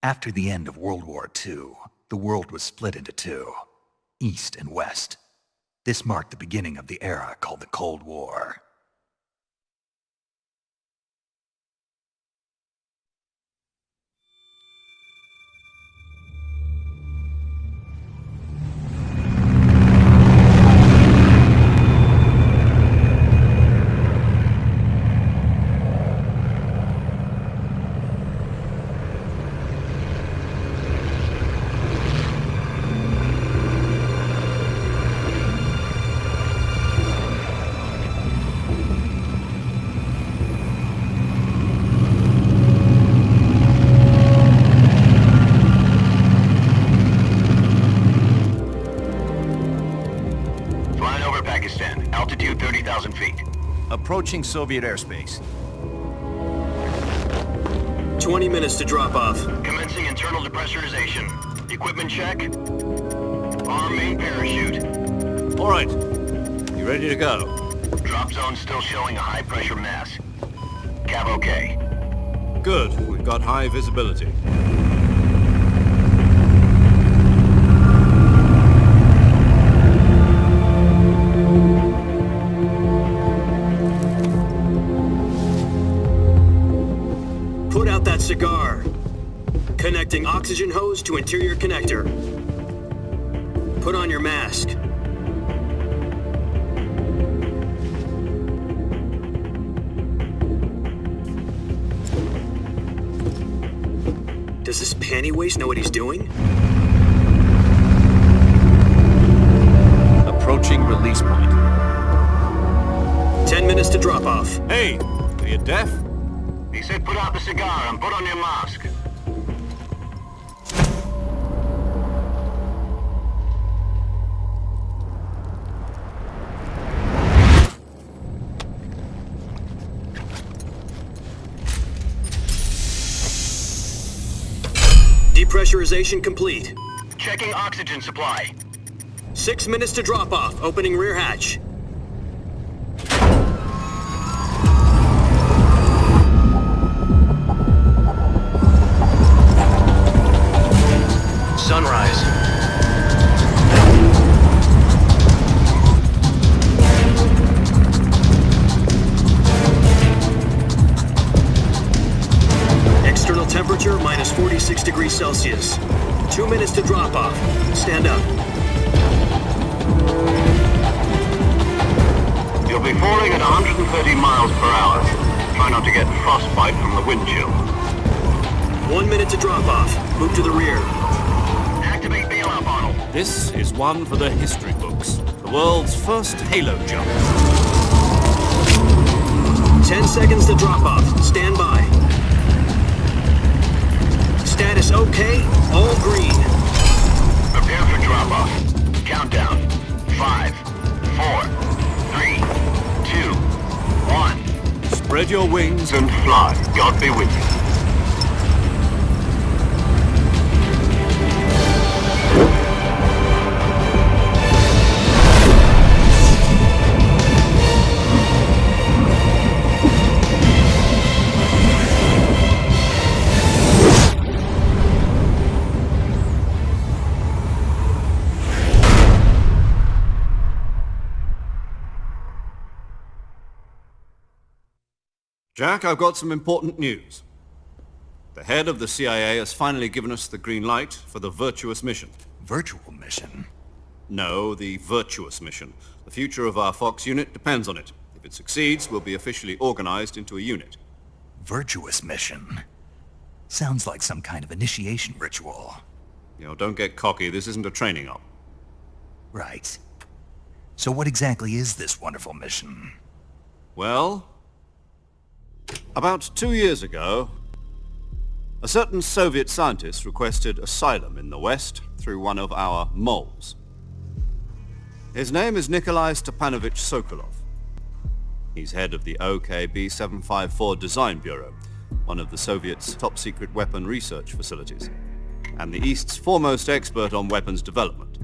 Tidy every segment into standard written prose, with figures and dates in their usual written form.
After the end of World War II, the world was split into two, East and West. This marked the beginning of the era called the Cold War. Altitude 30,000 feet. Approaching Soviet airspace. 20 minutes to drop off. Commencing internal depressurization. Equipment check. Arm main parachute. All right. You ready to go? Drop zone still showing a high pressure mass. Cav okay. Good. We've got high visibility. Put out that cigar. Connecting oxygen hose to interior connector. Put on your mask. Does this panty waste know what he's doing? Approaching release point. 10 minutes to drop off. Hey, are you deaf? He said put out the cigar and put on your mask. Depressurization complete. Checking oxygen supply. 6 minutes to drop off. Opening rear hatch. Sunrise. External temperature minus 46 degrees Celsius. 2 minutes to drop off. Stand up. You'll be falling at 130 miles per hour. Try not to get frostbite from the wind chill. 1 minute to drop off. Move to the rear. Activate bailout model. This is one for the history books. The world's first halo jump. 10 seconds to drop off. Stand by. Status okay. All green. Prepare for drop-off. Countdown. 5, 4, 3, 2, 1. Spread your wings And fly. God be with you. Jack, I've got some important news. The head of the CIA has finally given us the green light for the Virtuous Mission. Virtual Mission? No, the Virtuous Mission. The future of our Fox unit depends on it. If it succeeds, we'll be officially organized into a unit. Virtuous Mission? Sounds like some kind of initiation ritual. You know, don't get cocky. This isn't a training op. Right. So what exactly is this wonderful mission? Well, about 2 years ago, a certain Soviet scientist requested asylum in the West through one of our moles. His name is Nikolai Stepanovich Sokolov. He's head of the OKB 754 Design Bureau, one of the Soviets' top-secret weapon research facilities, and the East's foremost expert on weapons development.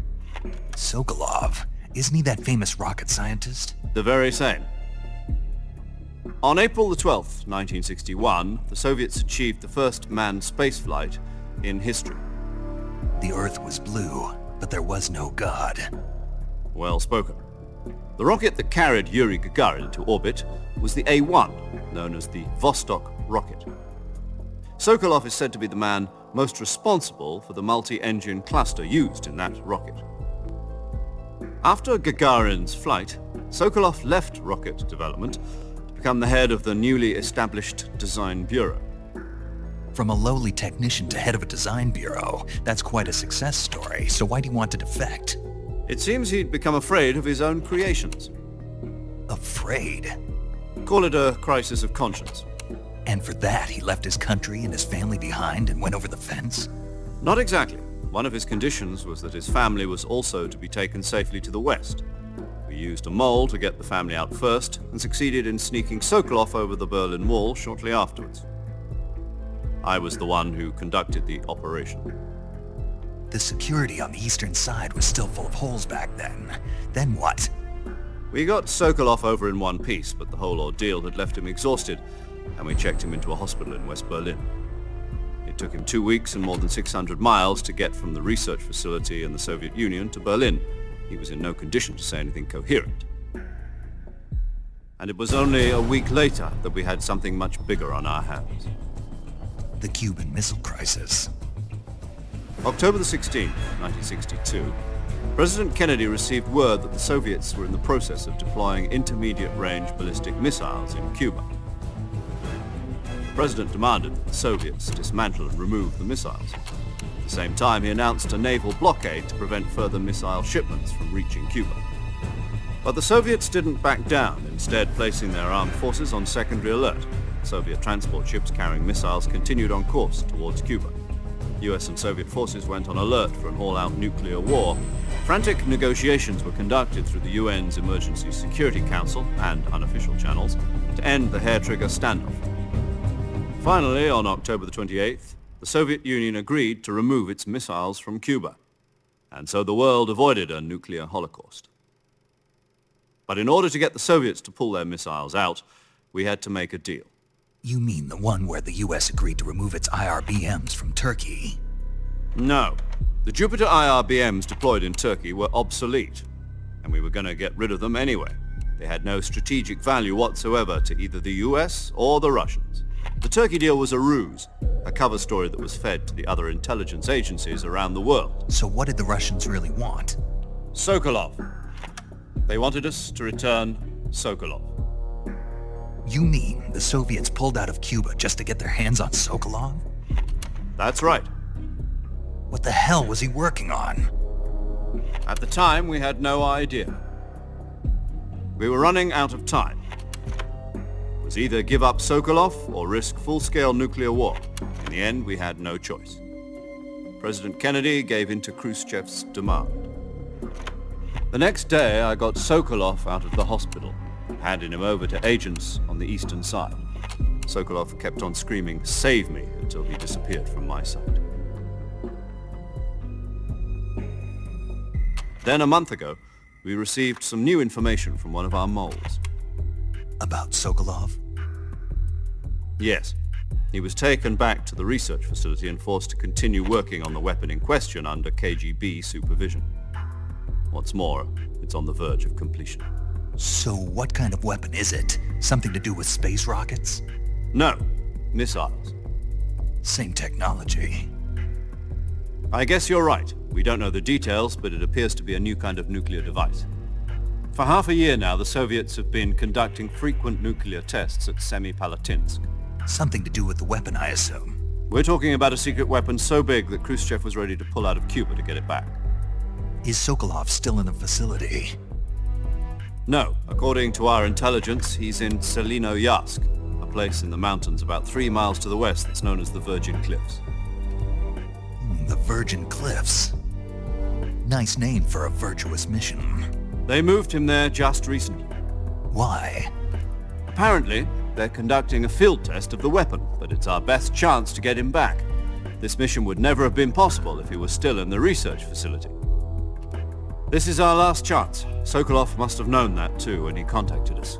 Sokolov? Isn't he that famous rocket scientist? The very same. On April the 12th, 1961, the Soviets achieved the first manned spaceflight in history. The Earth was blue, but there was no God. Well spoken. The rocket that carried Yuri Gagarin into orbit was the A-1, known as the Vostok rocket. Sokolov is said to be the man most responsible for the multi-engine cluster used in that rocket. After Gagarin's flight, Sokolov left rocket development to become the head of the newly established Design Bureau. From a lowly technician to head of a design bureau, that's quite a success story, so why do you want to defect? It seems he'd become afraid of his own creations. Afraid? Call it a crisis of conscience. And for that, he left his country and his family behind and went over the fence? Not exactly. One of his conditions was that his family was also to be taken safely to the west. We used a mole to get the family out first and succeeded in sneaking Sokolov over the Berlin Wall shortly afterwards. I was the one who conducted the operation. The security on the eastern side was still full of holes back then. Then what? We got Sokolov over in one piece, but the whole ordeal had left him exhausted, and we checked him into a hospital in West Berlin. It took him 2 weeks and more than 600 miles to get from the research facility in the Soviet Union to Berlin. He was in no condition to say anything coherent. And it was only a week later that we had something much bigger on our hands. The Cuban Missile Crisis. October the 16th, 1962, President Kennedy received word that the Soviets were in the process of deploying intermediate-range ballistic missiles in Cuba. The President demanded that the Soviets dismantle and remove the missiles. At the same time, he announced a naval blockade to prevent further missile shipments from reaching Cuba. But the Soviets didn't back down, instead placing their armed forces on secondary alert. Soviet transport ships carrying missiles continued on course towards Cuba. US and Soviet forces went on alert for an all-out nuclear war. Frantic negotiations were conducted through the UN's Emergency Security Council and unofficial channels to end the hair-trigger standoff. Finally, on October the 28th, the Soviet Union agreed to remove its missiles from Cuba, and so the world avoided a nuclear holocaust. But in order to get the Soviets to pull their missiles out, we had to make a deal. You mean the one where the US agreed to remove its IRBMs from Turkey? No. The Jupiter IRBMs deployed in Turkey were obsolete, and we were going to get rid of them anyway. They had no strategic value whatsoever to either the US or the Russians. The Turkey deal was a ruse, a cover story that was fed to the other intelligence agencies around the world. So what did the Russians really want? Sokolov. They wanted us to return Sokolov. You mean the Soviets pulled out of Cuba just to get their hands on Sokolov? That's right. What the hell was he working on? At the time, we had no idea. We were running out of time. It was either give up Sokolov or risk full-scale nuclear war. In the end, we had no choice. President Kennedy gave in to Khrushchev's demand. The next day, I got Sokolov out of the hospital, handing him over to agents on the eastern side. Sokolov kept on screaming, "Save me," until he disappeared from my sight. Then a month ago, we received some new information from one of our moles. About Sokolov? Yes. He was taken back to the research facility and forced to continue working on the weapon in question under KGB supervision. What's more, it's on the verge of completion. So what kind of weapon is it? Something to do with space rockets? No, missiles. Same technology. I guess you're right. We don't know the details, but it appears to be a new kind of nuclear device. For half a year now, the Soviets have been conducting frequent nuclear tests at Semipalatinsk. Something to do with the weapon, I assume. We're talking about a secret weapon so big that Khrushchev was ready to pull out of Cuba to get it back. Is Sokolov still in the facility? No. According to our intelligence, he's in Selinoyarsk, a place in the mountains about 3 miles to the west that's known as the Virgin Cliffs. The Virgin Cliffs. Nice name for a virtuous mission. They moved him there just recently. Why? Apparently, they're conducting a field test of the weapon, but it's our best chance to get him back. This mission would never have been possible if he was still in the research facility. This is our last chance. Sokolov must have known that too when he contacted us.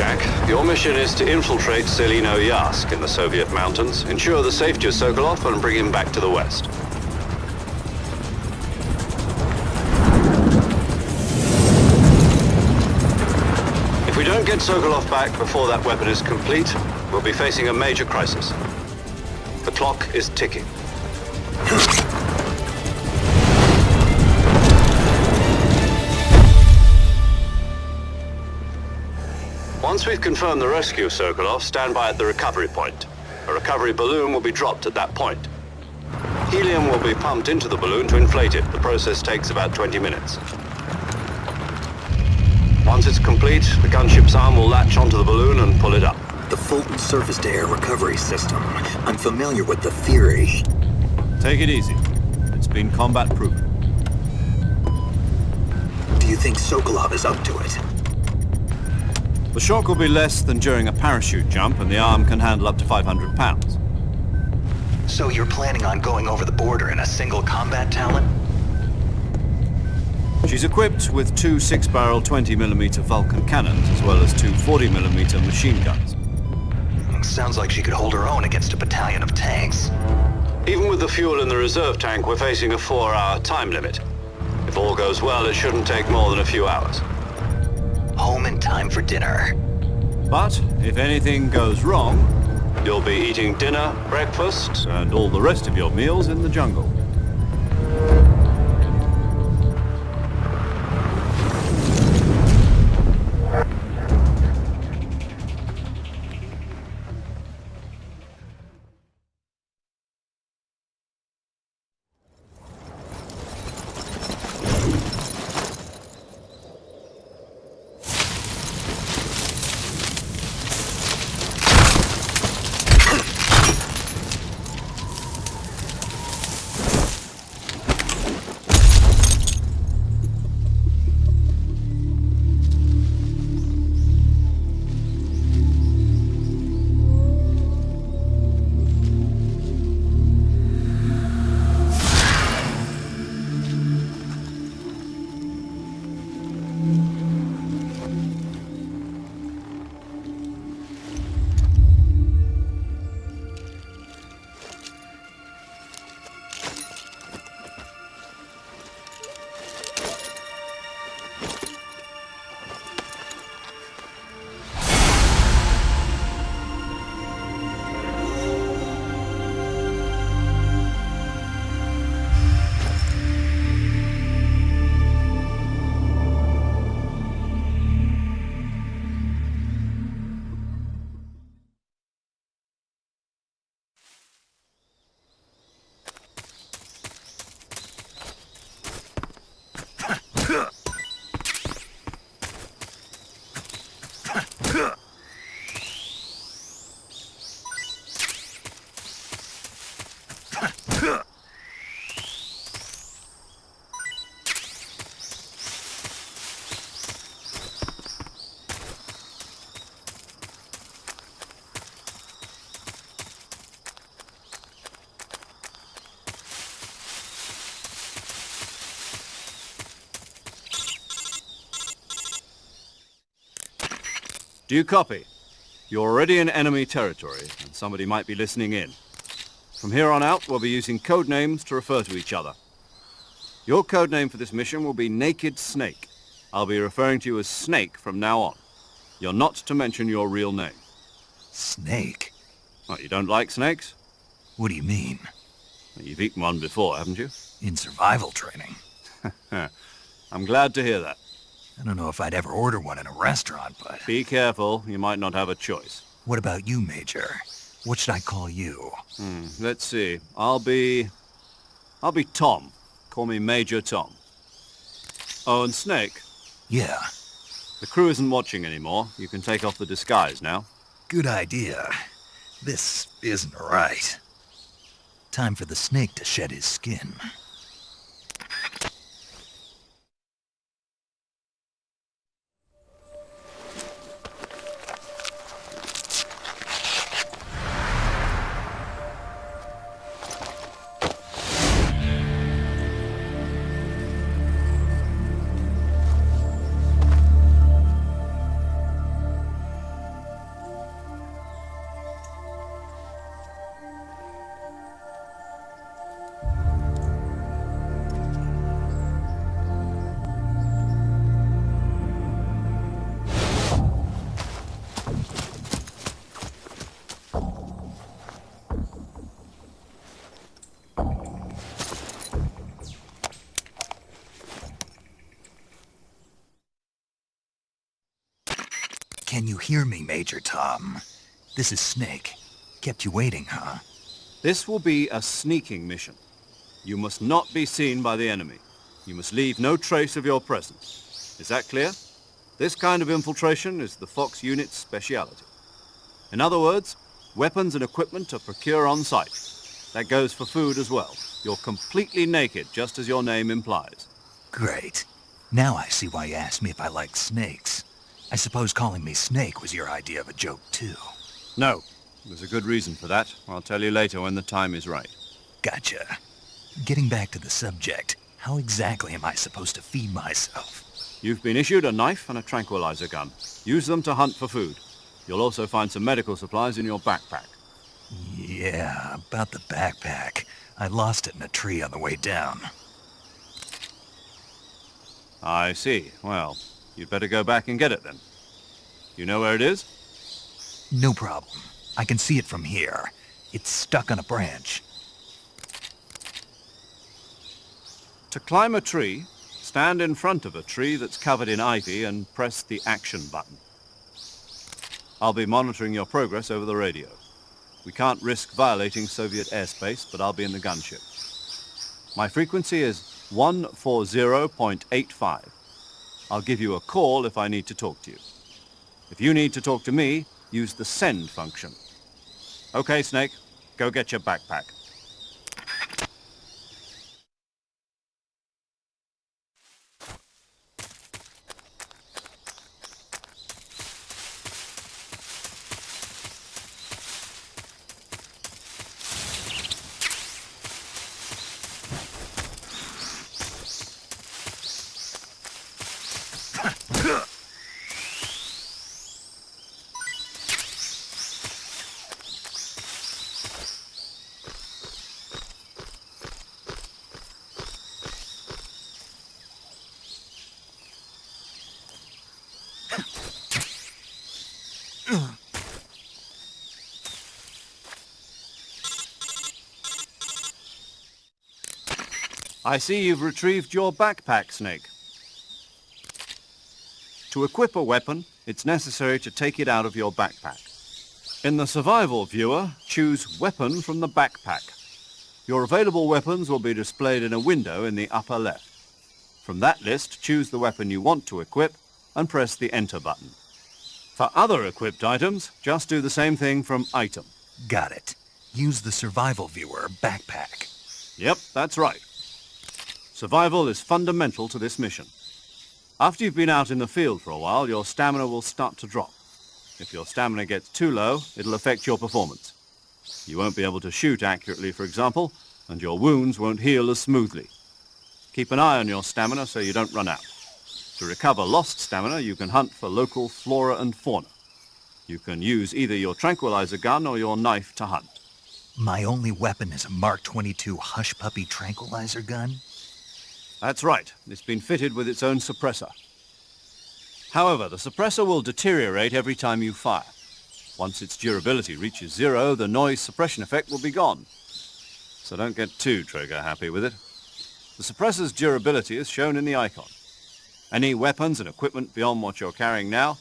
Jack. Your mission is to infiltrate Selino Yask in the Soviet mountains, ensure the safety of Sokolov, and bring him back to the West. If we don't get Sokolov back before that weapon is complete, we'll be facing a major crisis. The clock is ticking. Once we've confirmed the rescue of Sokolov, stand by at the recovery point. A recovery balloon will be dropped at that point. Helium will be pumped into the balloon to inflate it. The process takes about 20 minutes. Once it's complete, the gunship's arm will latch onto the balloon and pull it up. The Fulton surface-to-air recovery system. I'm familiar with the theory. Take it easy. It's been combat-proven. Do you think Sokolov is up to it? The shock will be less than during a parachute jump, and the arm can handle up to 500 pounds. So you're planning on going over the border in a single combat talent? She's equipped with two 6-barrel 20mm Vulcan cannons, as well as two 40mm machine guns. Sounds like she could hold her own against a battalion of tanks. Even with the fuel in the reserve tank, we're facing a 4-hour time limit. If all goes well, it shouldn't take more than a few hours. Home in time for dinner. But if anything goes wrong, you'll be eating dinner, breakfast, and all the rest of your meals in the jungle. Do you copy? You're already in enemy territory, and somebody might be listening in. From here on out, we'll be using code names to refer to each other. Your code name for this mission will be Naked Snake. I'll be referring to you as Snake from now on. You're not to mention your real name. Snake? What, you don't like snakes? What do you mean? Well, you've eaten one before, haven't you? In survival training. I'm glad to hear that. I don't know if I'd ever order one in a restaurant, but... Be careful, you might not have a choice. What about you, Major? What should I call you? Let's see. I'll be Tom. Call me Major Tom. Oh, and Snake. Yeah. The crew isn't watching anymore. You can take off the disguise now. Good idea. This isn't right. Time for the snake to shed his skin. hear me, Major Tom? This is Snake. Kept you waiting, huh? This will be a sneaking mission. You must not be seen by the enemy. You must leave no trace of your presence. Is that clear? This kind of infiltration is the Fox unit's speciality. In other words, weapons and equipment are procured on site. That goes for food as well. You're completely naked, just as your name implies. Great. Now I see why you asked me if I like snakes. I suppose calling me Snake was your idea of a joke, too. No, there's a good reason for that. I'll tell you later when the time is right. Gotcha. Getting back to the subject, how exactly am I supposed to feed myself? You've been issued a knife and a tranquilizer gun. Use them to hunt for food. You'll also find some medical supplies in your backpack. Yeah, about the backpack. I lost it in a tree on the way down. I see. Well, you'd better go back and get it then. You know where it is? No problem. I can see it from here. It's stuck on a branch. To climb a tree, stand in front of a tree that's covered in ivy and press the action button. I'll be monitoring your progress over the radio. We can't risk violating Soviet airspace, but I'll be in the gunship. My frequency is 140.85. I'll give you a call if I need to talk to you. If you need to talk to me, use the send function. Okay, Snake, go get your backpack. I see you've retrieved your backpack, Snake. To equip a weapon, it's necessary to take it out of your backpack. In the survival viewer, choose Weapon from the backpack. Your available weapons will be displayed in a window in the upper left. From that list, choose the weapon you want to equip and press the Enter button. For other equipped items, just do the same thing from Item. Got it. Use the survival viewer backpack. Yep, that's right. Survival is fundamental to this mission. After you've been out in the field for a while, your stamina will start to drop. If your stamina gets too low, it'll affect your performance. You won't be able to shoot accurately, for example, and your wounds won't heal as smoothly. Keep an eye on your stamina so you don't run out. To recover lost stamina, you can hunt for local flora and fauna. You can use either your tranquilizer gun or your knife to hunt. My only weapon is a Mark 22 Hush Puppy tranquilizer gun? That's right. It's been fitted with its own suppressor. However, the suppressor will deteriorate every time you fire. Once its durability reaches 0, the noise suppression effect will be gone. So don't get too trigger happy with it. The suppressor's durability is shown in the icon. Any weapons and equipment beyond what you're carrying now,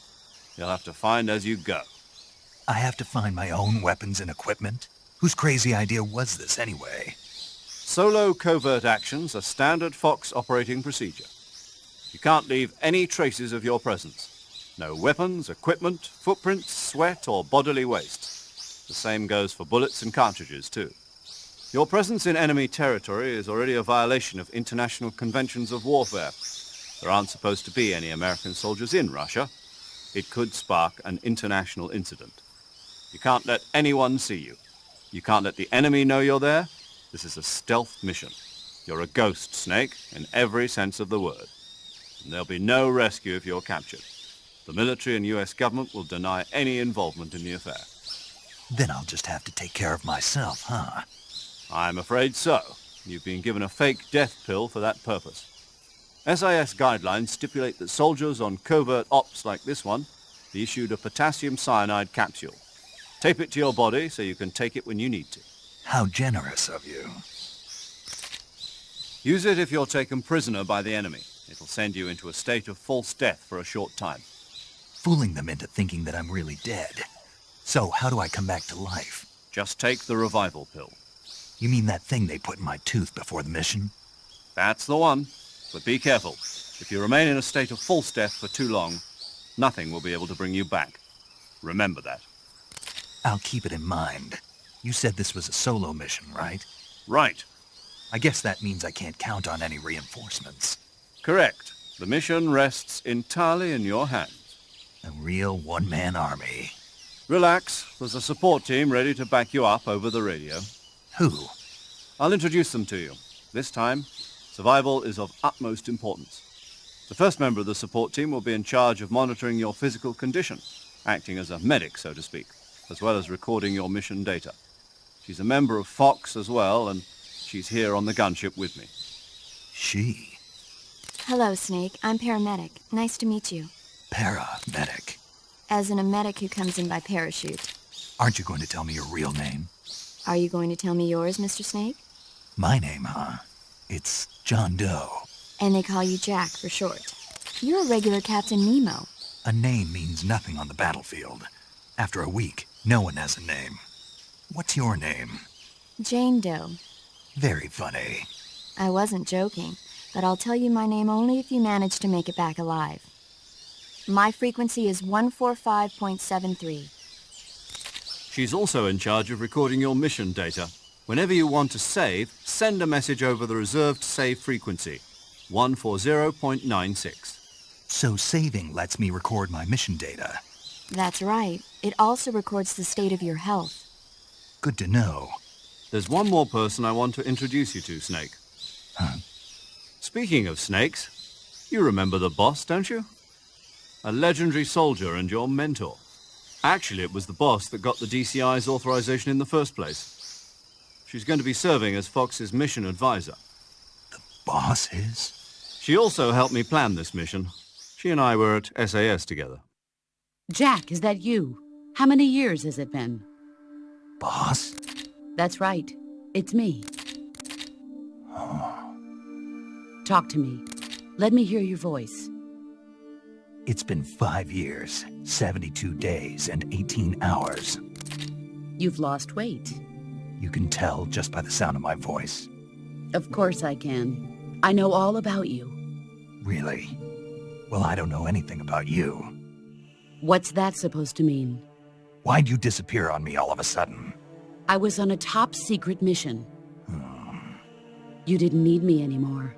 you'll have to find as you go. I have to find my own weapons and equipment? Whose crazy idea was this anyway? Solo covert actions are standard Fox operating procedure. You can't leave any traces of your presence. No weapons, equipment, footprints, sweat, or bodily waste. The same goes for bullets and cartridges, too. Your presence in enemy territory is already a violation of international conventions of warfare. There aren't supposed to be any American soldiers in Russia. It could spark an international incident. You can't let anyone see you. You can't let the enemy know you're there. This is a stealth mission. You're a ghost, Snake, in every sense of the word. And there'll be no rescue if you're captured. The military and U.S. government will deny any involvement in the affair. Then I'll just have to take care of myself, huh? I'm afraid so. You've been given a fake death pill for that purpose. SIS guidelines stipulate that soldiers on covert ops like this one be issued a potassium cyanide capsule. Tape it to your body so you can take it when you need to. How generous of you. Use it if you're taken prisoner by the enemy. It'll send you into a state of false death for a short time. fooling them into thinking that I'm really dead. So how do I come back to life? Just take the revival pill. You mean that thing they put in my tooth before the mission? That's the one. But be careful. If you remain in a state of false death for too long, nothing will be able to bring you back. Remember that. I'll keep it in mind. You said this was a solo mission, right? Right. I guess that means I can't count on any reinforcements. Correct. The mission rests entirely in your hands. A real one-man army. Relax. There's a support team ready to back you up over the radio. Who? I'll introduce them to you. This time, survival is of utmost importance. The first member of the support team will be in charge of monitoring your physical condition, acting as a medic, so to speak, as well as recording your mission data. She's a member of Fox as well, and she's here on the gunship with me. She? Hello, Snake. I'm paramedic. Nice to meet you. Paramedic. As in a medic who comes in by parachute. Aren't you going to tell me your real name? Are you going to tell me yours, Mr. Snake? My name, huh? It's John Doe. And they call you Jack for short. You're a regular Captain Nemo. A name means nothing on the battlefield. After a week, no one has a name. What's your name? Jane Doe. Very funny. I wasn't joking, but I'll tell you my name only if you manage to make it back alive. My frequency is 145.73. She's also in charge of recording your mission data. Whenever you want to save, send a message over the reserved save frequency, 140.96. So saving lets me record my mission data. That's right. It also records the state of your health. Good to know. There's one more person I want to introduce you to, Snake. Huh? Speaking of snakes, you remember the boss, don't you? A legendary soldier and your mentor. Actually, it was the boss that got the DCI's authorization in the first place. She's going to be serving as Fox's mission advisor. The boss is? She also helped me plan this mission. She and I were at SAS together. Jack, is that you? How many years has it been? Boss? That's right. It's me. Talk to me. Let me hear your voice. It's been 5 years, 72 days, and 18 hours. You've lost weight. You can tell just by the sound of my voice. Of course I can. I know all about you. Really? Well, I don't know anything about you. What's that supposed to mean? Why'd you disappear on me all of a sudden? I was on a top-secret mission. You didn't need me anymore.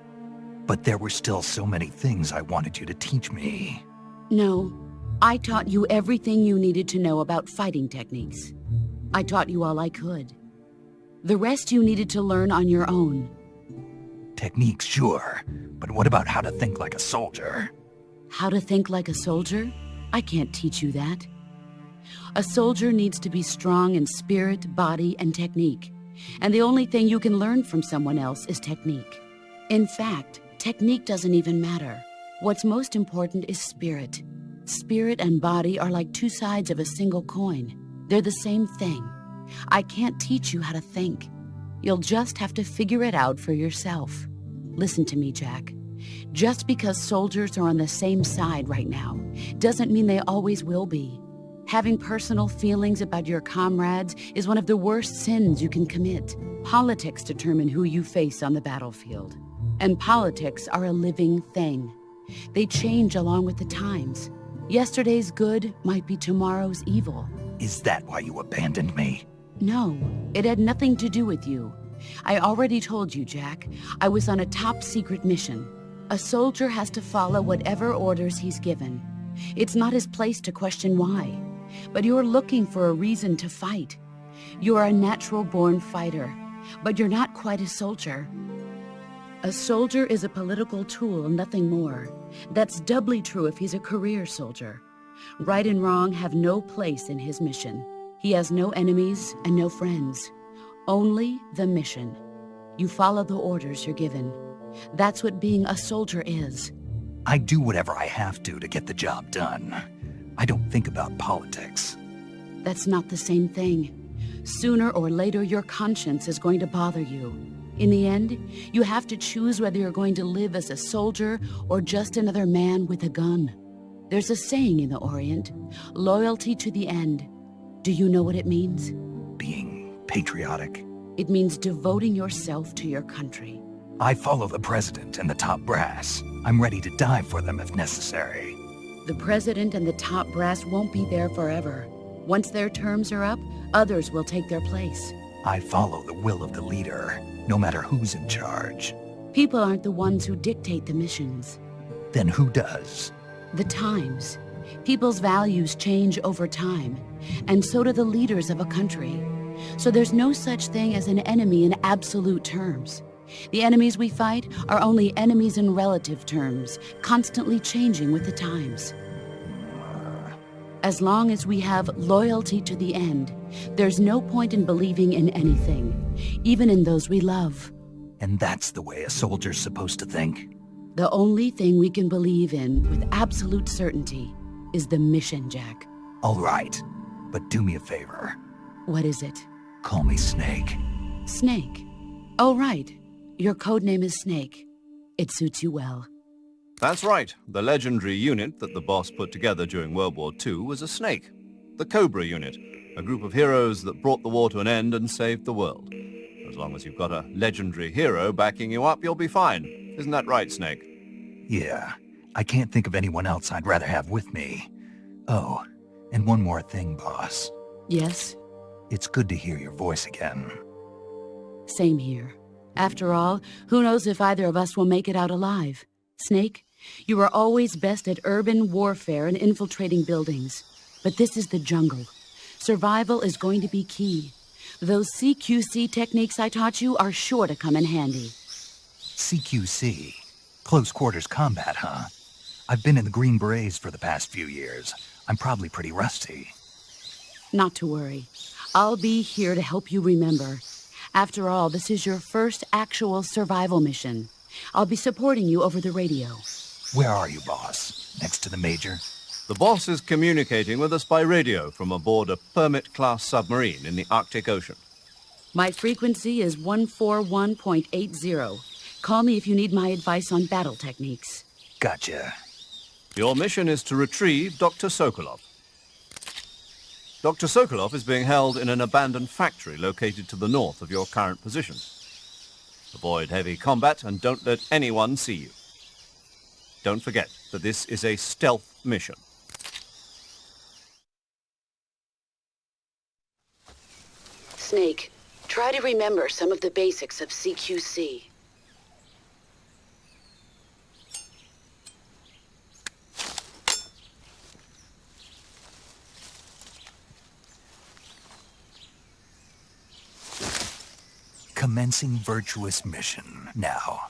But there were still so many things I wanted you to teach me. No, I taught you everything you needed to know about fighting techniques. I taught you all I could. The rest you needed to learn on your own. Techniques, sure. But what about how to think like a soldier? How to think like a soldier? I can't teach you that. A soldier needs to be strong in spirit, body, and technique. And the only thing you can learn from someone else is technique. In fact, technique doesn't even matter. What's most important is spirit. Spirit and body are like two sides of a single coin. They're the same thing. I can't teach you how to think. You'll just have to figure it out for yourself. Listen to me, Jack. Just because soldiers are on the same side right now doesn't mean they always will be. Having personal feelings about your comrades is one of the worst sins you can commit. Politics determine who you face on the battlefield. And politics are a living thing. They change along with the times. Yesterday's good might be tomorrow's evil. Is that why you abandoned me? No, it had nothing to do with you. I already told you, Jack. I was on a top-secret mission. A soldier has to follow whatever orders he's given. It's not his place to question why. But you're looking for a reason to fight. You're a natural-born fighter, but you're not quite a soldier. A soldier is a political tool, nothing more. That's doubly true if he's a career soldier. Right and wrong have no place in his mission. He has no enemies and no friends. Only the mission. You follow the orders you're given. That's what being a soldier is. I do whatever I have to get the job done. I don't think about politics. That's not the same thing. Sooner or later, your conscience is going to bother you. In the end, you have to choose whether you're going to live as a soldier or just another man with a gun. There's a saying in the Orient, loyalty to the end. Do you know what it means? Being patriotic. It means devoting yourself to your country. I follow the president and the top brass. I'm ready to die for them if necessary. The president and the top brass won't be there forever. Once their terms are up, others will take their place. I follow the will of the leader, no matter who's in charge. People aren't the ones who dictate the missions. Then who does? The times. People's values change over time, and so do the leaders of a country. So there's no such thing as an enemy in absolute terms. The enemies we fight are only enemies in relative terms, constantly changing with the times. As long as we have loyalty to the end, there's no point in believing in anything, even in those we love. And that's the way a soldier's supposed to think? The only thing we can believe in with absolute certainty is the mission, Jack. All right, but do me a favor. What is it? Call me Snake. Snake. Oh, right. Your code name is Snake. It suits you well. That's right. The legendary unit that the boss put together during World War II was a snake. The Cobra unit, a group of heroes that brought the war to an end and saved the world. As long as you've got a legendary hero backing you up, you'll be fine. Isn't that right, Snake? Yeah, I can't think of anyone else I'd rather have with me. Oh, and one more thing, boss. Yes? It's good to hear your voice again. Same here. After all, who knows if either of us will make it out alive? Snake, you are always best at urban warfare and infiltrating buildings. But this is the jungle. Survival is going to be key. Those CQC techniques I taught you are sure to come in handy. CQC? Close quarters combat, huh? I've been in the Green Berets for the past few years. I'm probably pretty rusty. Not to worry. I'll be here to help you remember. After all, this is your first actual survival mission. I'll be supporting you over the radio. Where are you, boss? Next to the Major? The boss is communicating with us by radio from aboard a Permit-class submarine in the Arctic Ocean. My frequency is 141.80. Call me if you need my advice on battle techniques. Gotcha. Your mission is to retrieve Dr. Sokolov. Dr. Sokolov is being held in an abandoned factory located to the north of your current position. Avoid heavy combat and don't let anyone see you. Don't forget that this is a stealth mission. Snake, try to remember some of the basics of CQC. Commencing Virtuous Mission now.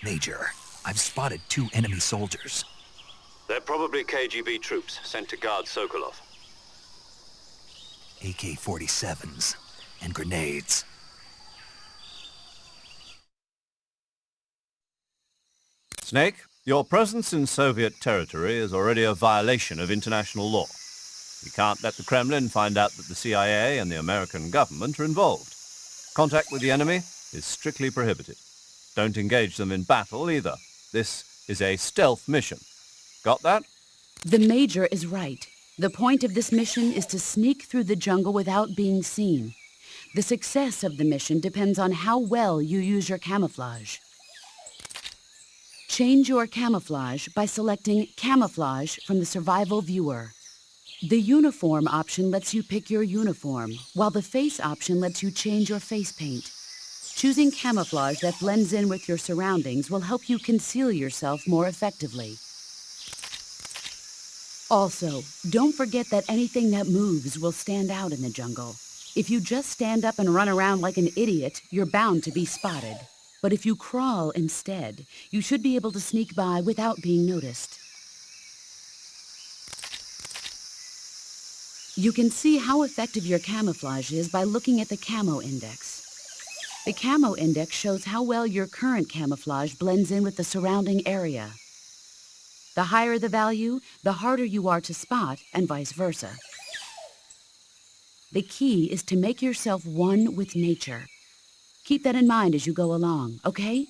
Major, I've spotted 2 enemy soldiers. They're probably KGB troops sent to guard Sokolov. AK-47s and grenades. Snake, your presence in Soviet territory is already a violation of international law. You can't let the Kremlin find out that the CIA and the American government are involved. Contact with the enemy is strictly prohibited. Don't engage them in battle either. This is a stealth mission. Got that? The Major is right. The point of this mission is to sneak through the jungle without being seen. The success of the mission depends on how well you use your camouflage. Change your camouflage by selecting Camouflage from the Survival Viewer. The Uniform option lets you pick your uniform, while the Face option lets you change your face paint. Choosing camouflage that blends in with your surroundings will help you conceal yourself more effectively. Also, don't forget that anything that moves will stand out in the jungle. If you just stand up and run around like an idiot, you're bound to be spotted. But if you crawl instead, you should be able to sneak by without being noticed. You can see how effective your camouflage is by looking at the Camo Index. The Camo Index shows how well your current camouflage blends in with the surrounding area. The higher the value, the harder you are to spot, and vice versa. The key is to make yourself one with nature. Keep that in mind as you go along, okay?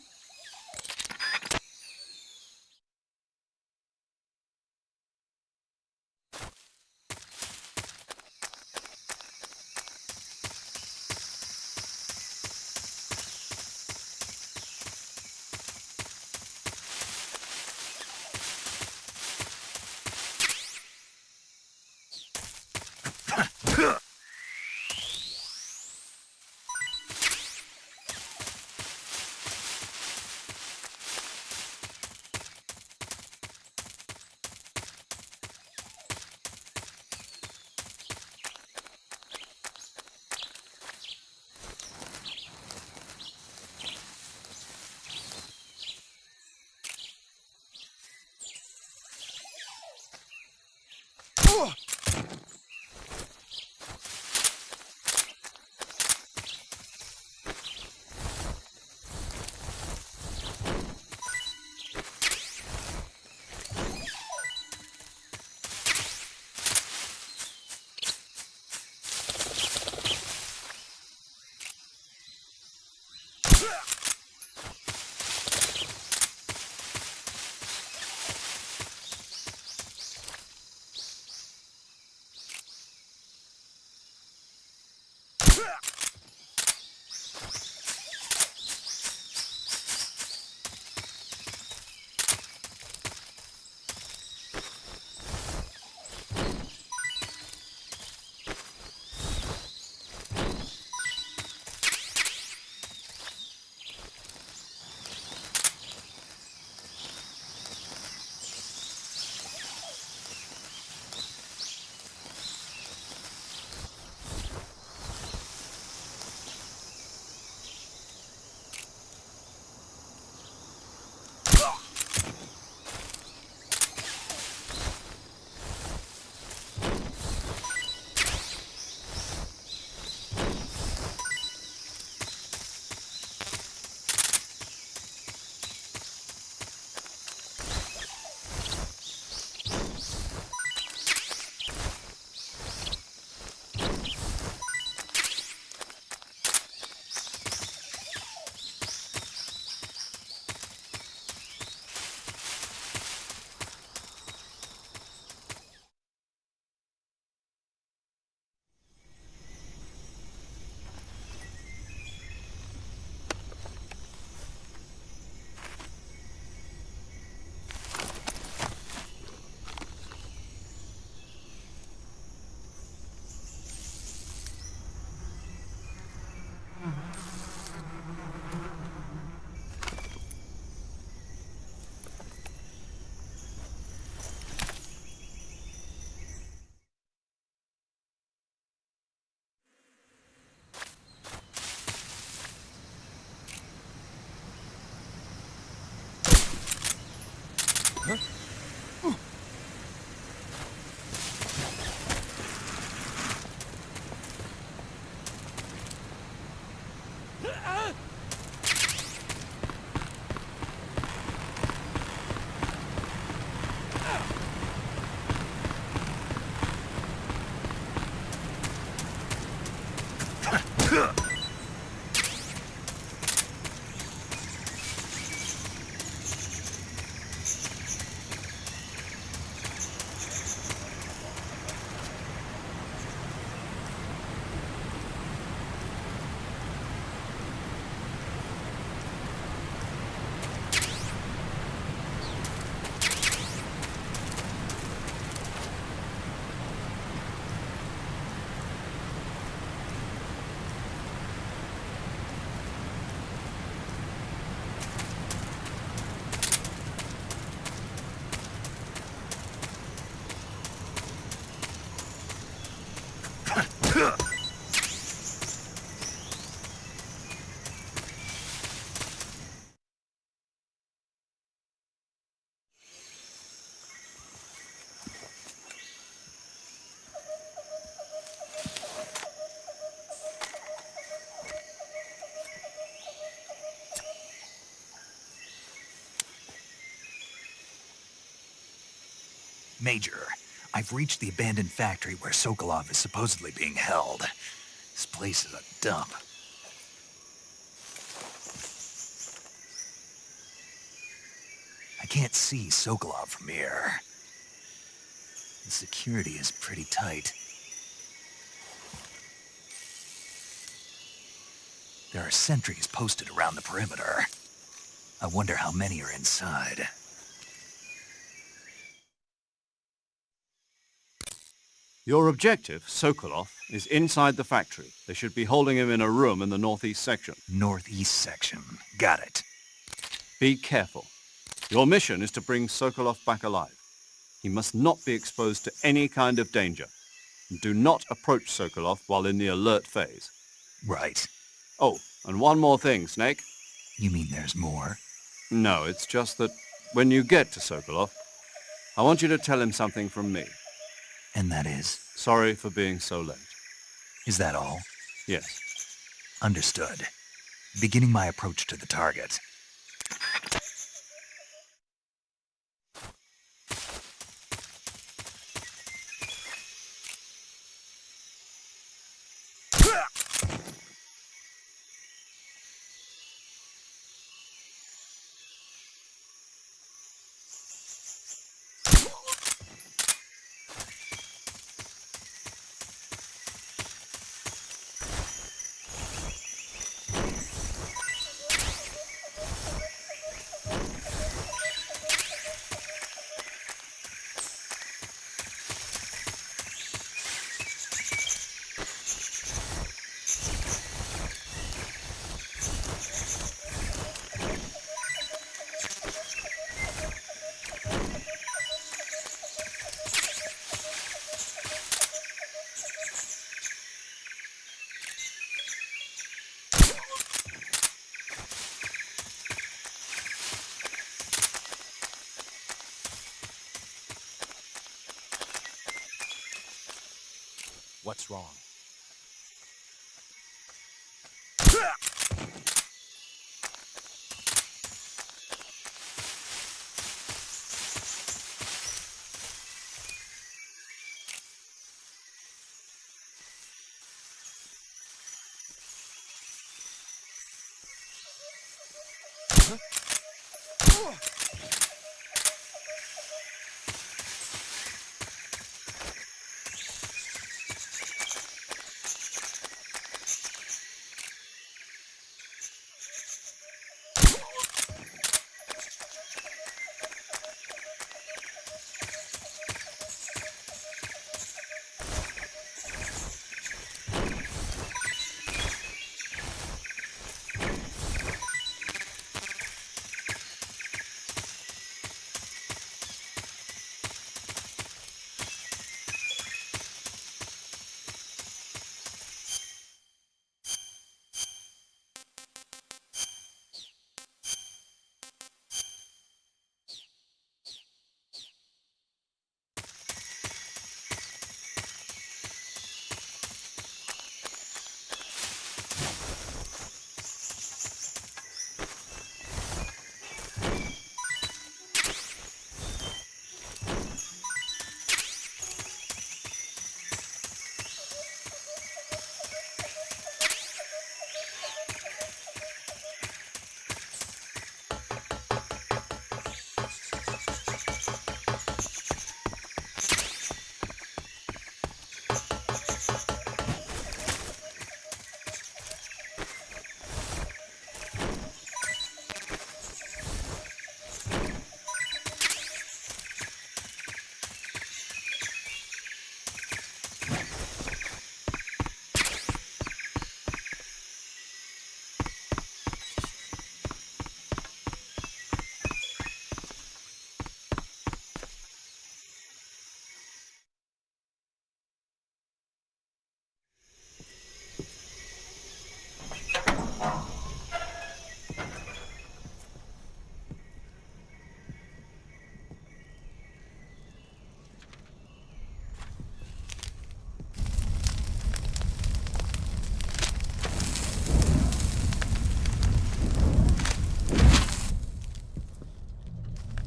Major, I've reached the abandoned factory where Sokolov is supposedly being held. This place is a dump. I can't see Sokolov from here. The security is pretty tight. There are sentries posted around the perimeter. I wonder how many are inside. Your objective, Sokolov, is inside the factory. They should be holding him in a room in the northeast section. Northeast section. Got it. Be careful. Your mission is to bring Sokolov back alive. He must not be exposed to any kind of danger. Do not approach Sokolov while in the alert phase. Right. Oh, and one more thing, Snake. You mean there's more? No, it's just that when you get to Sokolov, I want you to tell him something from me. And that is? Sorry for being so late. Is that all? Yes. Understood. Beginning my approach to the target. What's wrong?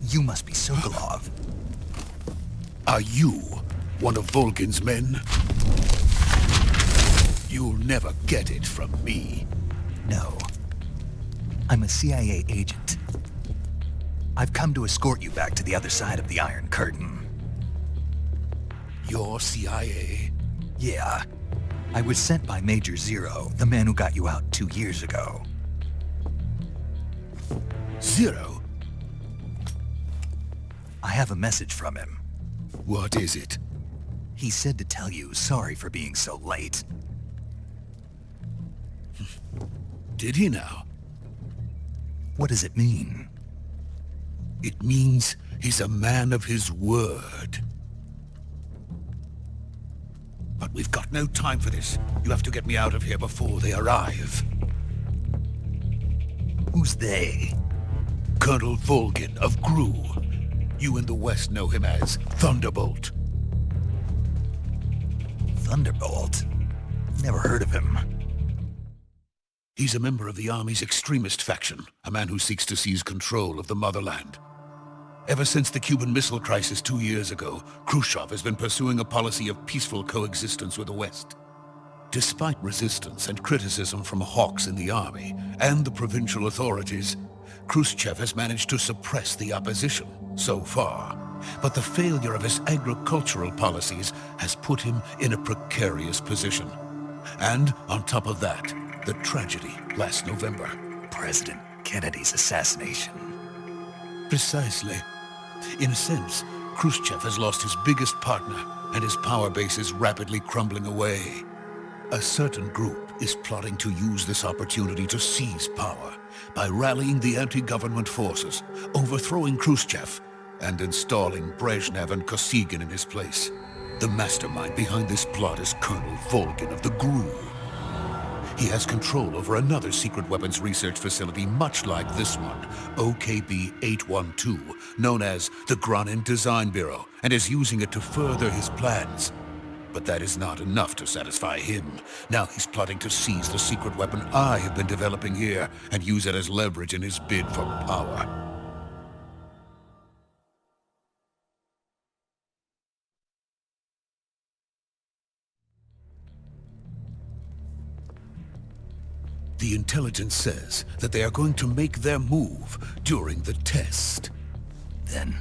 You must be Sokolov. Are you one of Volgin's men? You'll never get it from me. No. I'm a CIA agent. I've come to escort you back to the other side of the Iron Curtain. You're CIA? Yeah. I was sent by Major Zero, the man who got you out 2 years ago. Zero? I have a message from him. What is it? He said to tell you sorry for being so late. Did he now? What does it mean? It means he's a man of his word. But we've got no time for this. You have to get me out of here before they arrive. Who's they? Colonel Volgin of GRU. You in the West know him as Thunderbolt. Thunderbolt? Never heard of him. He's a member of the Army's extremist faction, a man who seeks to seize control of the motherland. Ever since the Cuban Missile Crisis 2 years ago, Khrushchev has been pursuing a policy of peaceful coexistence with the West. Despite resistance and criticism from hawks in the army and the provincial authorities, Khrushchev has managed to suppress the opposition so far. But the failure of his agricultural policies has put him in a precarious position. And on top of that, the tragedy last November. President Kennedy's assassination. Precisely. In a sense, Khrushchev has lost his biggest partner, and his power base is rapidly crumbling away. A certain group is plotting to use this opportunity to seize power by rallying the anti-government forces, overthrowing Khrushchev, and installing Brezhnev and Kosygin in his place. The mastermind behind this plot is Colonel Volgin of the GRU. He has control over another secret weapons research facility much like this one, OKB-812, known as the Granin Design Bureau, and is using it to further his plans. But that is not enough to satisfy him. Now he's plotting to seize the secret weapon I have been developing here and use it as leverage in his bid for power. The intelligence says that they are going to make their move during the test. Then,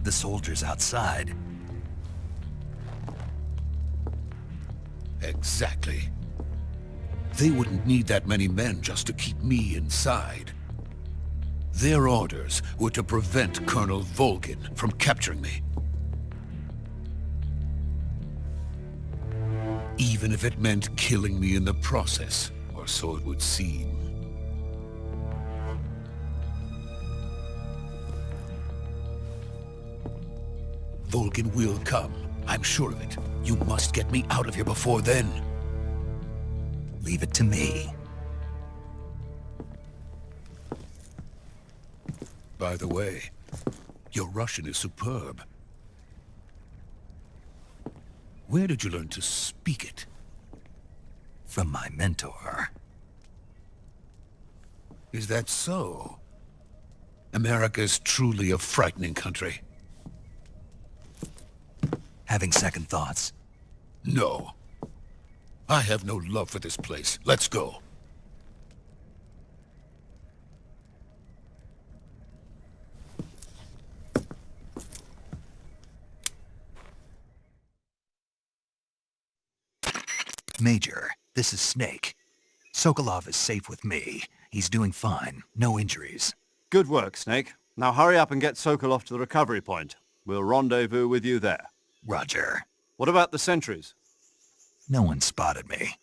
the soldiers outside. Exactly. They wouldn't need that many men just to keep me inside. Their orders were to prevent Colonel Volgin from capturing me. Even if it meant killing me in the process. Or so it would seem. Volgin will come. I'm sure of it. You must get me out of here before then. Leave it to me. By the way, your Russian is superb. Where did you learn to speak it? From my mentor. Is that so? America is truly a frightening country. Having second thoughts? No. I have no love for this place. Let's go. Major, this is Snake. Sokolov is safe with me. He's doing fine. No injuries. Good work, Snake. Now hurry up and get Sokolov to the recovery point. We'll rendezvous with you there. Roger. What about the sentries? No one spotted me.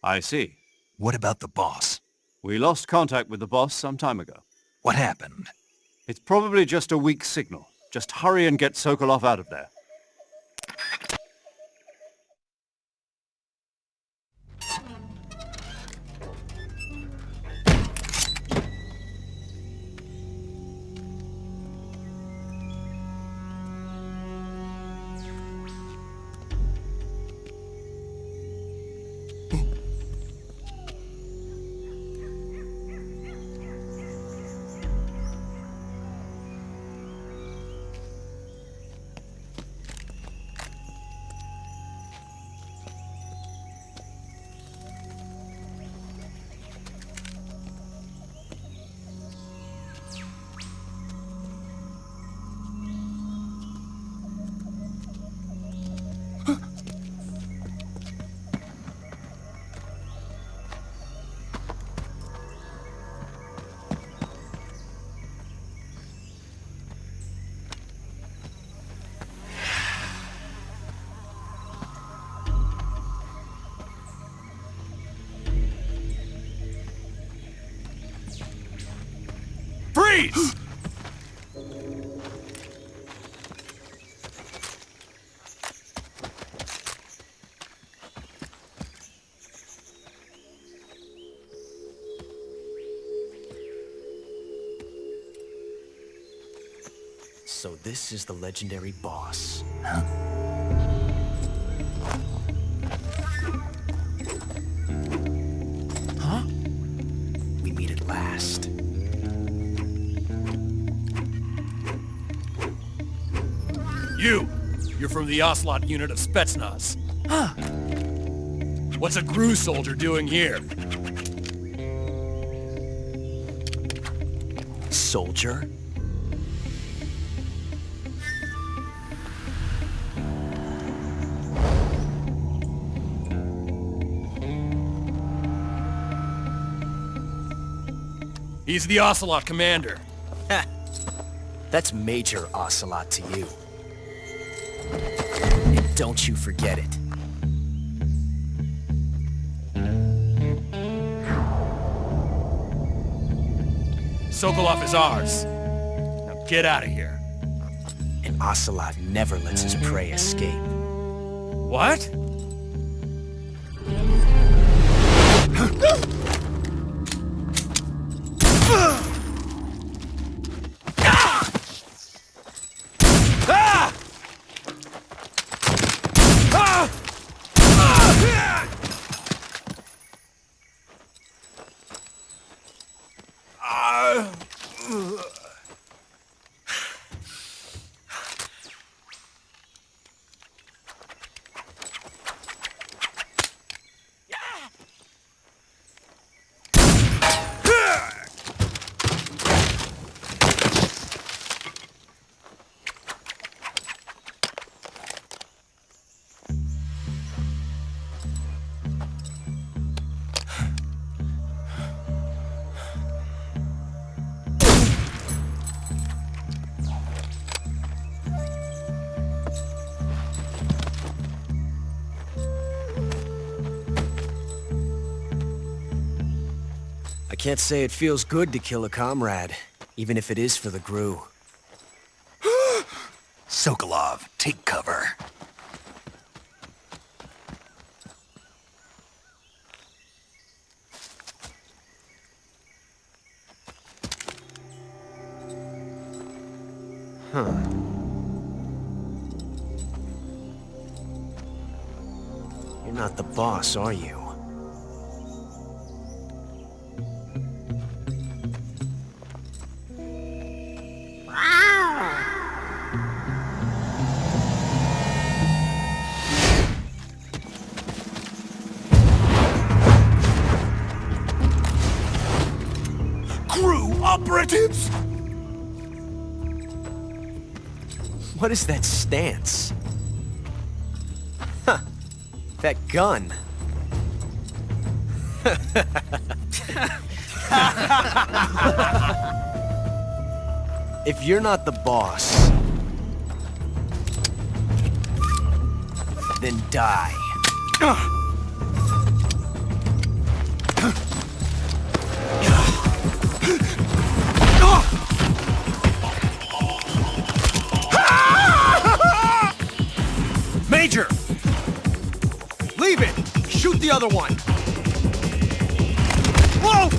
I see. What about the boss? We lost contact with the boss some time ago. What happened? It's probably just a weak signal. Just hurry and get Sokolov out of there. Freeze! So this is the legendary boss. Huh? We meet at last. You're from the Ocelot unit of Spetsnaz. Huh. What's a GRU soldier doing here? Soldier? He's the Ocelot commander. Ha! That's Major Ocelot to you. And don't you forget it. Sokolov is ours. Now get out of here. And Ocelot never lets his prey escape. What? I can't say it feels good to kill a comrade, even if it is for the GRU. Sokolov, take cover. You're not the boss, are you? Operatives! What is that stance? Huh. That gun. If you're not the boss, then die. Major! Leave it! Shoot the other one! Whoa!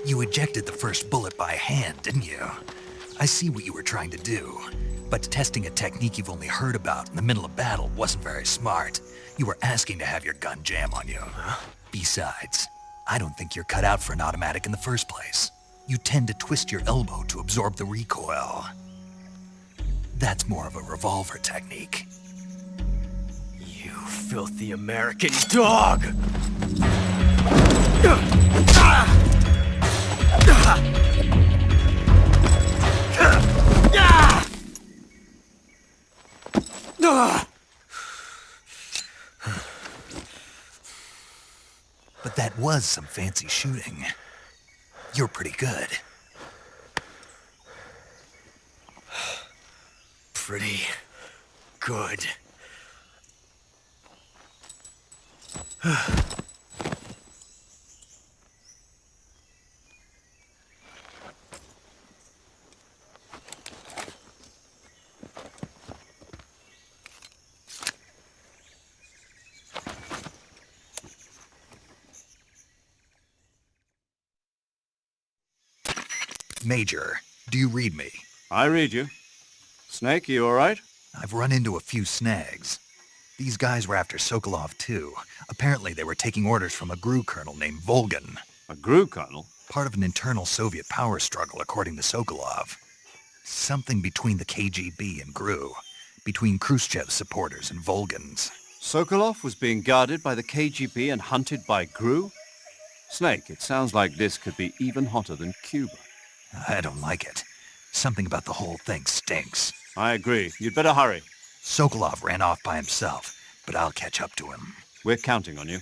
You ejected the first bullet by hand, didn't you? I see what you were trying to do, but testing a technique you've only heard about in the middle of battle wasn't very smart. You were asking to have your gun jam on you. Besides, I don't think you're cut out for an automatic in the first place. You tend to twist your elbow to absorb the recoil. That's more of a revolver technique. You filthy American dog! But that was some fancy shooting. You're pretty good. Pretty good. Major, do you read me? I read you. Snake, you all right? I've run into a few snags. These guys were after Sokolov too. Apparently they were taking orders from a GRU colonel named Volgan. A GRU colonel? Part of an internal Soviet power struggle according to Sokolov. Something between the KGB and GRU. Between Khrushchev's supporters and Volgan's. Sokolov was being guarded by the KGB and hunted by GRU? Snake, it sounds like this could be even hotter than Cuba. I don't like it. Something about the whole thing stinks. I agree. You'd better hurry. Sokolov ran off by himself, but I'll catch up to him. We're counting on you.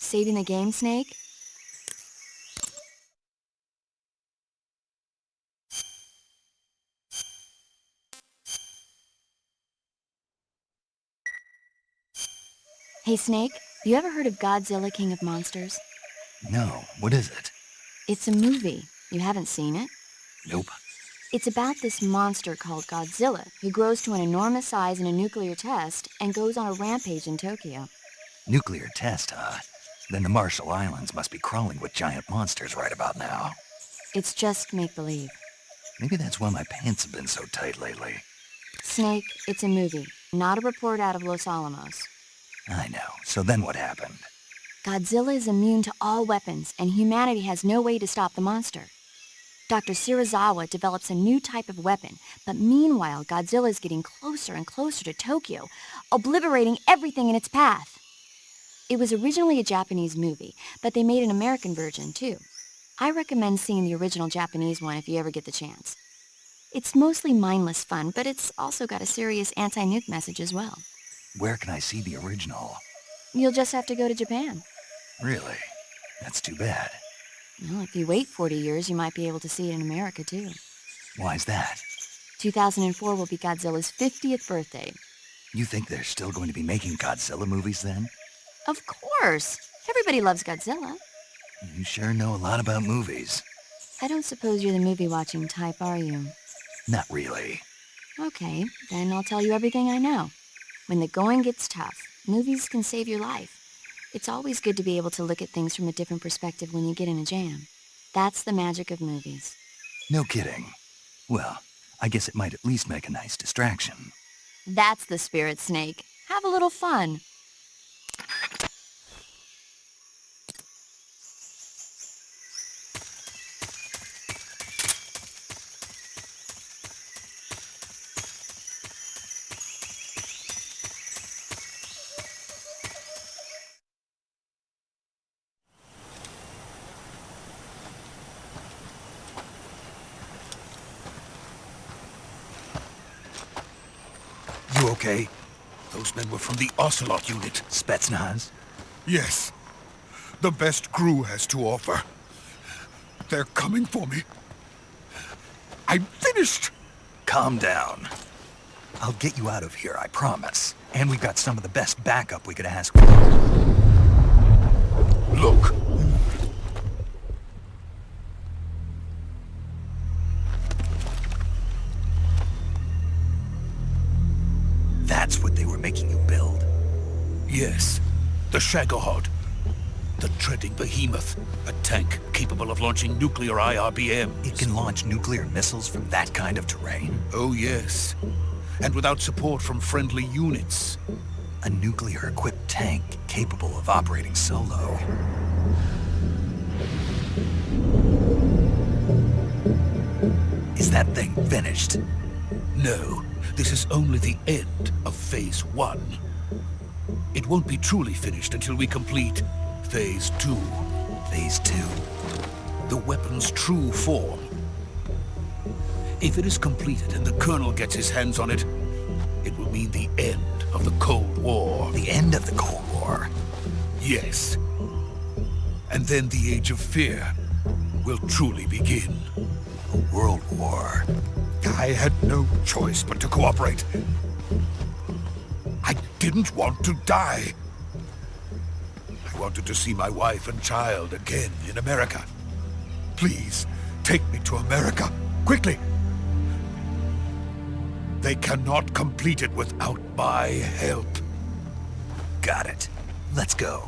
Saving the game, Snake? Hey, Snake, you ever heard of Godzilla, King of Monsters? No, what is it? It's a movie. You haven't seen it? Nope. It's about this monster called Godzilla, who grows to an enormous size in a nuclear test and goes on a rampage in Tokyo. Nuclear test, huh? Then the Marshall Islands must be crawling with giant monsters right about now. It's just make-believe. Maybe that's why my pants have been so tight lately. Snake, it's a movie, not a report out of Los Alamos. I know. So then what happened? Godzilla is immune to all weapons, and humanity has no way to stop the monster. Dr. Shirazawa develops a new type of weapon, but meanwhile, Godzilla is getting closer and closer to Tokyo, obliterating everything in its path. It was originally a Japanese movie, but they made an American version, too. I recommend seeing the original Japanese one if you ever get the chance. It's mostly mindless fun, but it's also got a serious anti-nuke message as well. Where can I see the original? You'll just have to go to Japan. Really? That's too bad. Well, if you wait 40 years, you might be able to see it in America, too. Why's that? 2004 will be Godzilla's 50th birthday. You think they're still going to be making Godzilla movies then? Of course! Everybody loves Godzilla. You sure know a lot about movies. I don't suppose you're the movie-watching type, are you? Not really. Okay, then I'll tell you everything I know. When the going gets tough, movies can save your life. It's always good to be able to look at things from a different perspective when you get in a jam. That's the magic of movies. No kidding. Well, I guess it might at least make a nice distraction. That's the spirit, Snake. Have a little fun. You okay? Those men were from the Ocelot unit. Spetsnaz? Yes. The best GRU has to offer. They're coming for me. I'm finished! Calm down. I'll get you out of here, I promise. And we've got some of the best backup we could ask for. Look. That's what they were making you build? Yes, the Shagohod. The treading behemoth. A tank capable of launching nuclear IRBMs. It can launch nuclear missiles from that kind of terrain? Oh yes. And without support from friendly units. A nuclear-equipped tank capable of operating solo. Is that thing finished? No, this is only the end of Phase 1. It won't be truly finished until we complete Phase 2. Phase 2? The weapon's true form. If it is completed and the Colonel gets his hands on it, it will mean the end of the Cold War. The end of the Cold War? Yes. And then the Age of Fear will truly begin. A world war. I had no choice but to cooperate. I didn't want to die. I wanted to see my wife and child again in America. Please, take me to America, quickly. They cannot complete it without my help. Got it. Let's go.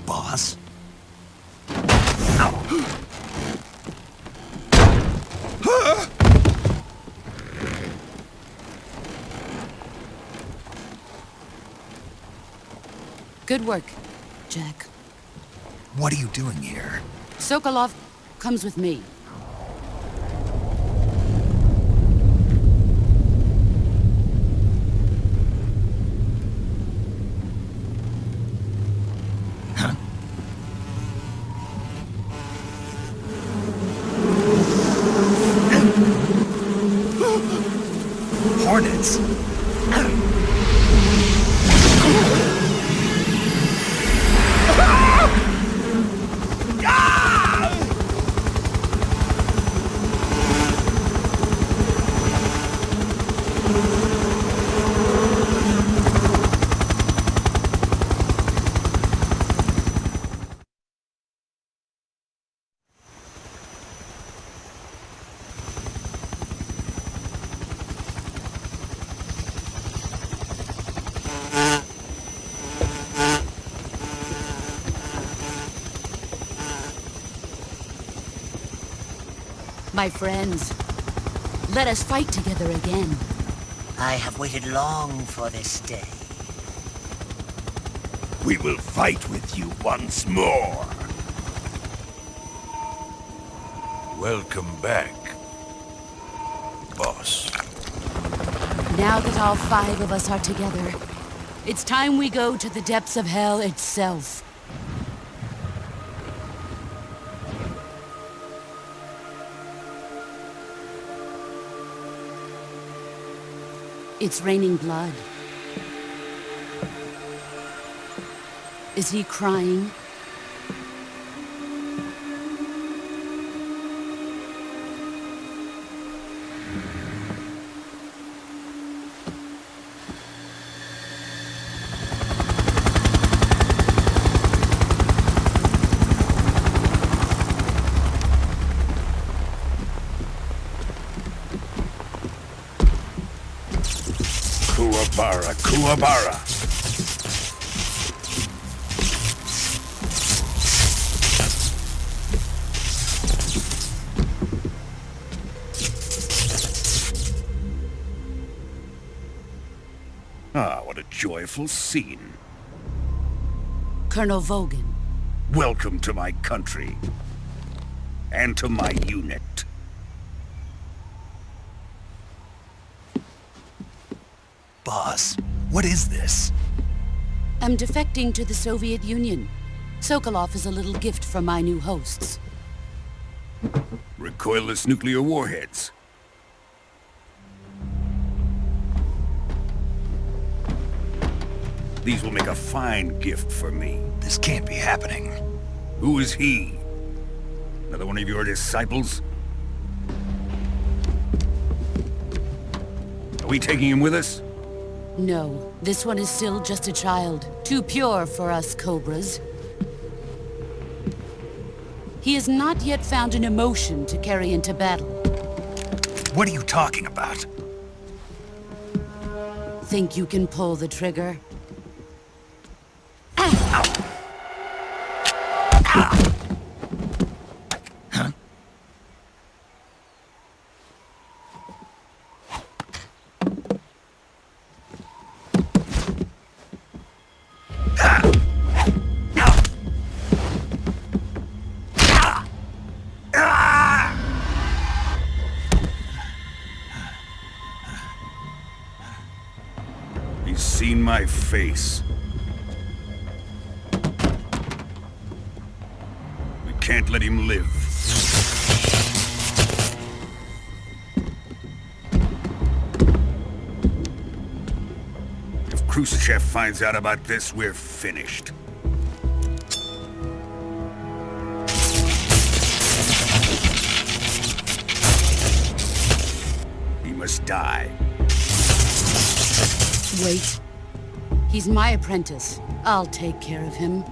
Boss? Good work, Jack. What are you doing here? Sokolov comes with me. Hornets! My friends, let us fight together again. I have waited long for this day. We will fight with you once more. Welcome back, boss. Now that all 5 of us are together, it's time we go to the depths of hell itself. It's raining blood. Is he crying? Kuwabara. Ah, what a joyful scene. Colonel Vogan. Welcome to my country. And to my unit. Boss, what is this? I'm defecting to the Soviet Union. Sokolov is a little gift from my new hosts. Recoilless nuclear warheads. These will make a fine gift for me. This can't be happening. Who is he? Another one of your disciples? Are we taking him with us? No, this one is still just a child. Too pure for us Cobras. He has not yet found an emotion to carry into battle. What are you talking about? Think you can pull the trigger? He's seen my face. We can't let him live. If Khrushchev finds out about this, we're finished. He must die. Wait. He's my apprentice. I'll take care of him.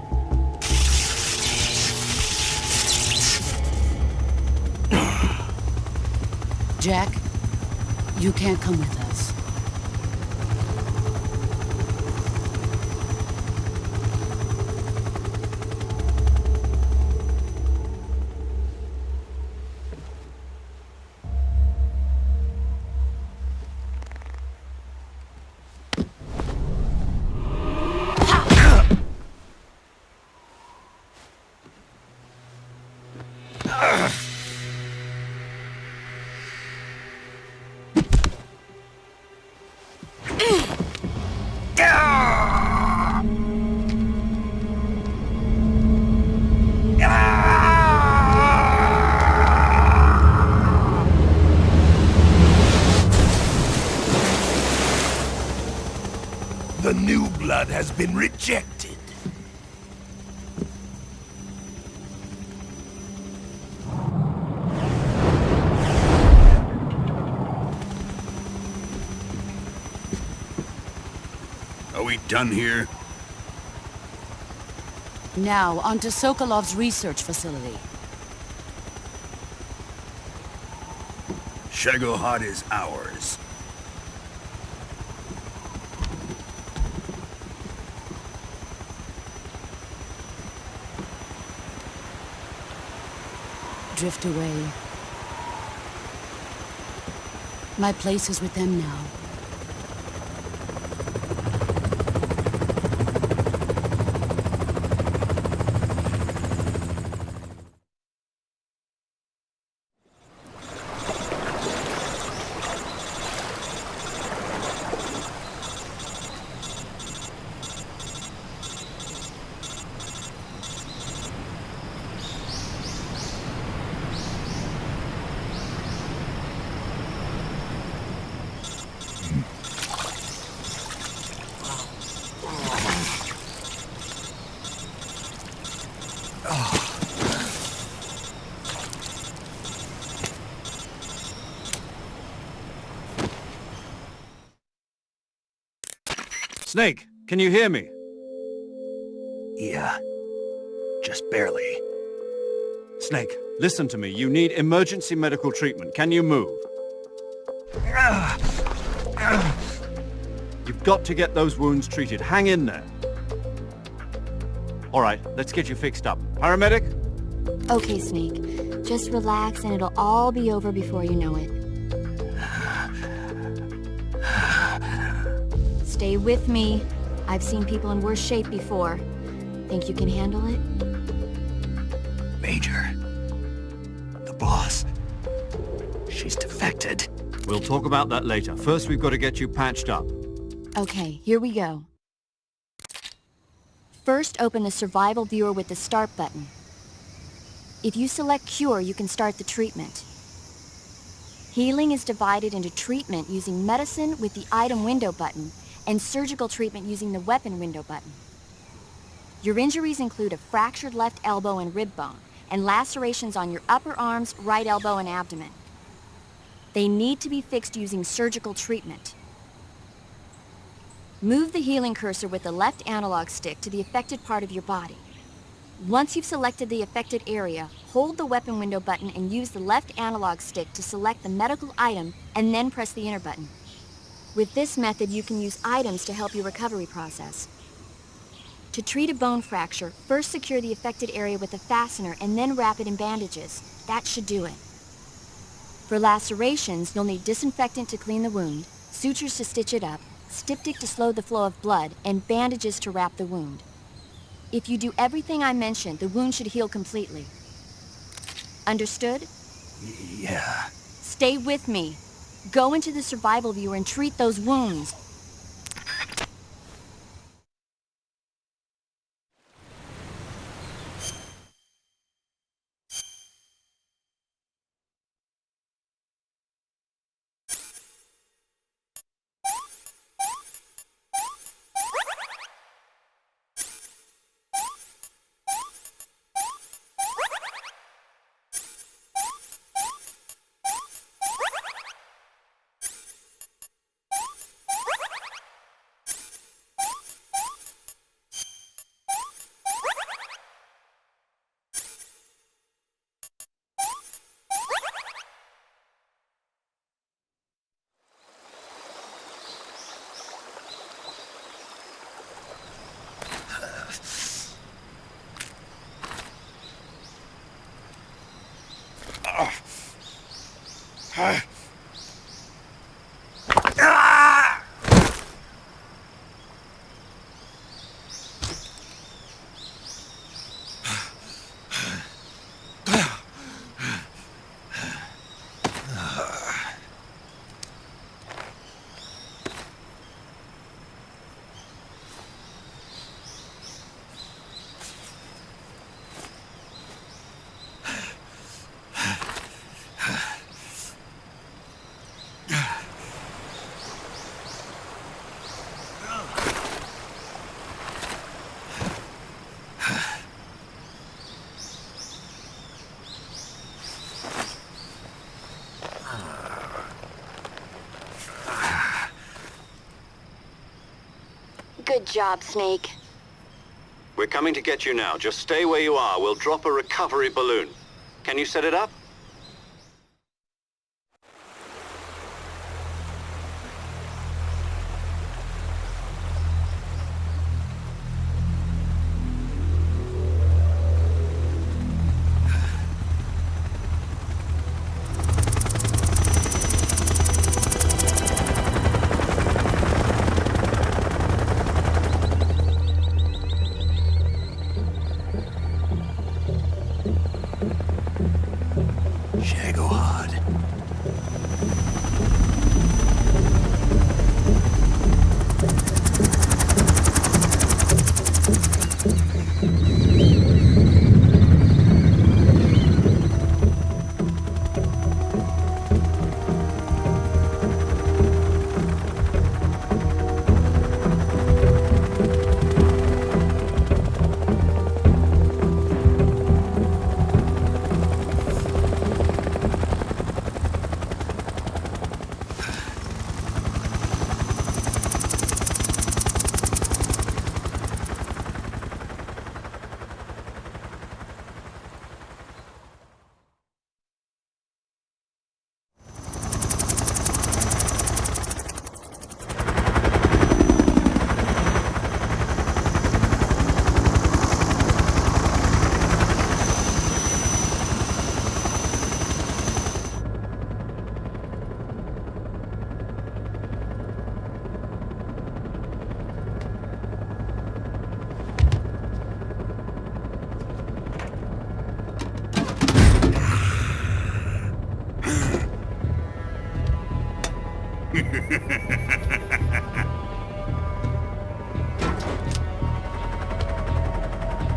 Jack, you can't come with us. The new blood has been rejected. Are we done here? Now, onto Sokolov's research facility. Shagohod is ours. Drift away. My place is with them now. Snake, can you hear me? Yeah, just barely. Snake, listen to me. You need emergency medical treatment. Can you move? You've got to get those wounds treated. Hang in there. All right, let's get you fixed up. Paramedic? Okay, Snake. Just relax and it'll all be over before you know it. Stay with me. I've seen people in worse shape before. Think you can handle it? Major. The boss. She's defected. We'll talk about that later. First, we've got to get you patched up. Okay, here we go. First, open the survival viewer with the start button. If you select cure, you can start the treatment. Healing is divided into treatment using medicine with the item window button and surgical treatment using the weapon window button. Your injuries include a fractured left elbow and rib bone and lacerations on your upper arms, right elbow, and abdomen. They need to be fixed using surgical treatment. Move the healing cursor with the left analog stick to the affected part of your body. Once you've selected the affected area, hold the weapon window button and use the left analog stick to select the medical item and then press the enter button. With this method, you can use items to help your recovery process. To treat a bone fracture, first secure the affected area with a fastener and then wrap it in bandages. That should do it. For lacerations, you'll need disinfectant to clean the wound, sutures to stitch it up, styptic to slow the flow of blood, and bandages to wrap the wound. If you do everything I mentioned, the wound should heal completely. Understood? Yeah. Stay with me. Go into the survival viewer and treat those wounds. Good job, Snake. We're coming to get you now. Just stay where you are. We'll drop a recovery balloon. Can you set it up?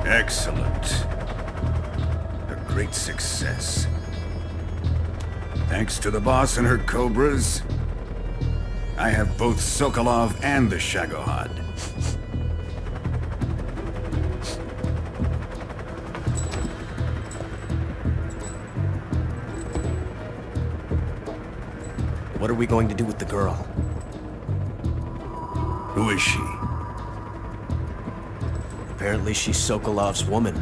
Excellent. A great success. Thanks to the boss and her cobras, I have both Sokolov and the Shagohod. What are we going to do with the girl? Who is she? Apparently she's Sokolov's woman.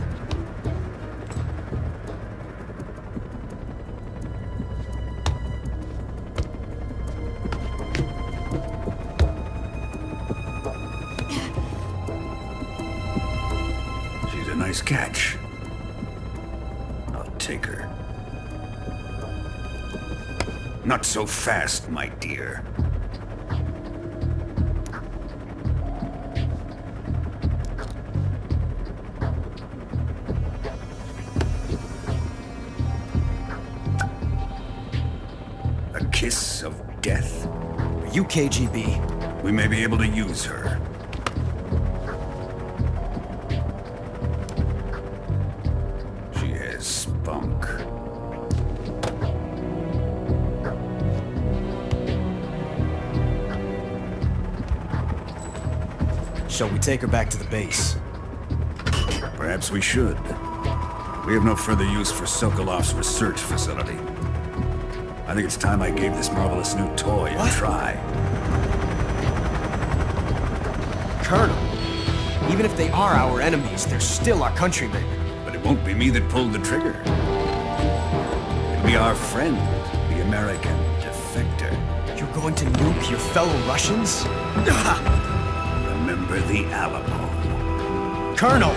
She's a nice catch. I'll take her. Not so fast, my dear. A kiss of death? Are you KGB? We may be able to use her. She has spunk. Shall we take her back to the base? Perhaps we should. We have no further use for Sokolov's research facility. I think it's time I gave this marvelous new toy a try. Colonel, even if they are our enemies, they're still our countrymen. But it won't be me that pulled the trigger. It'll be our friend, the American defector. You're going to nuke your fellow Russians? Remember the Alamo. Colonel!